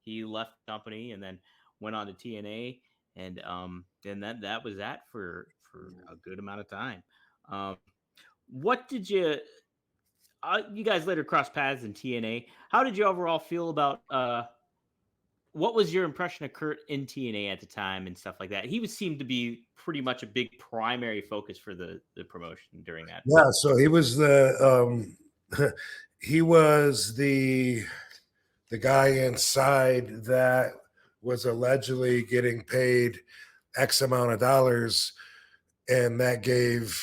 he left the company and then went on to TNA, and then that was that for a good amount of time. What did you guys later crossed paths in TNA? How did you overall feel about what was your impression of Kurt in TNA at the time and stuff like that? He seemed to be pretty much a big primary focus for the promotion during that. Yeah, so he was he was the guy inside that was allegedly getting paid X amount of dollars, and that gave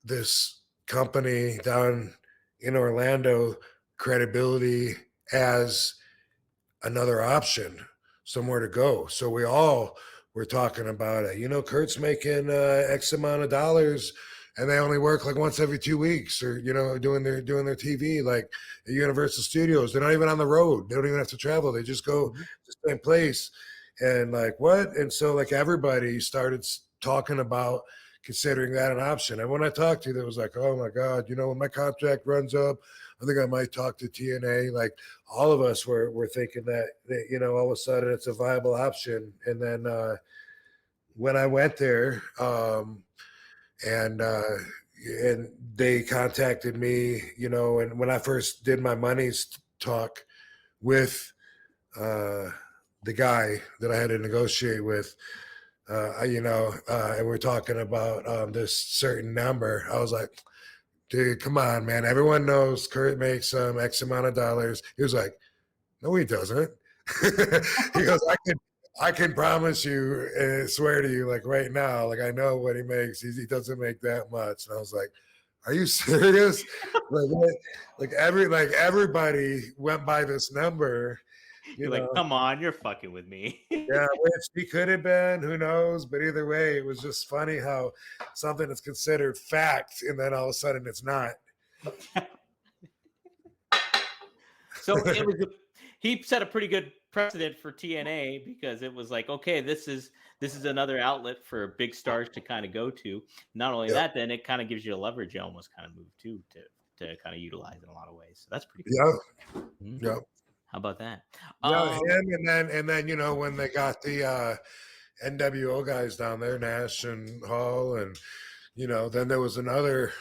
this company down in Orlando credibility as another option, somewhere to go. So we all were talking about it. You know, Kurt's making X amount of dollars, and they only work like once every 2 weeks, or doing their TV like at Universal Studios. They're not even on the road. They don't even have to travel. They just go to the same place. And like, what? And so like everybody started talking about considering that an option. And when I talked to you, there was like, oh my God, when my contract runs up, I think I might talk to TNA. Like all of us were thinking that all of a sudden it's a viable option. And then when I went there, and they contacted me, and when I first did my money's talk with the guy that I had to negotiate with, and we're talking about this certain number, I was like, dude, come on, man. Everyone knows Kurt makes X amount of dollars. He was like, no, he doesn't. He goes, I can promise you and swear to you, like right now, like I know what he makes. He doesn't make that much. And I was like, are you serious? like everybody went by this number. You're like, come on, you're fucking with me. Yeah, which he could have been, who knows? But either way, it was just funny how something is considered fact, and then all of a sudden it's not. So he set a pretty good precedent for TNA, because it was like, okay, this is another outlet for big stars to kind of go to. Not only that, then it kind of gives you a leverage you almost kind of move to kind of utilize in a lot of ways. So that's pretty cool. Yeah. Mm-hmm. Yeah. How about that? Yeah, him and then when they got the NWO guys down there, Nash and Hall, and then there was another.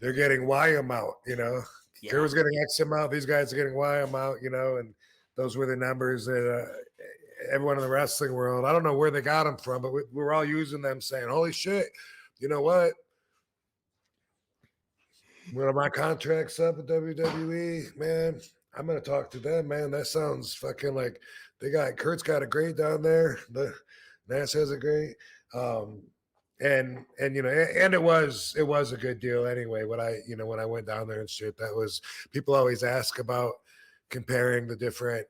They're getting Y amount, There was getting X amount. These guys are getting Y amount, and those were the numbers that everyone in the wrestling world. I don't know where they got them from, but we were all using them, saying, "Holy shit, you know what? When my contract's up at WWE, man, I'm gonna talk to them, man. That sounds fucking like Kurt's got a great down there. The Nash has a great, and it was a good deal anyway. When I went down there and shit, that was, people always ask about comparing the different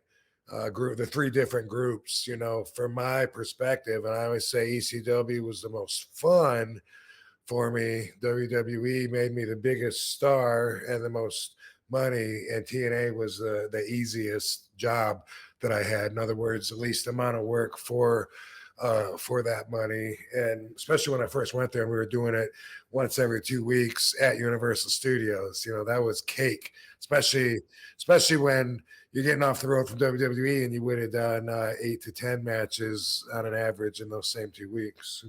the three different groups. From my perspective, and I always say ECW was the most fun for me. WWE made me the biggest star and the most money, and TNA was the easiest job that I had. In other words, the least amount of work for that money. And especially when I first went there and we were doing it once every 2 weeks at Universal Studios, that was cake, especially when you're getting off the road from WWE and you would have done 8 to 10 matches on an average in those same 2 weeks.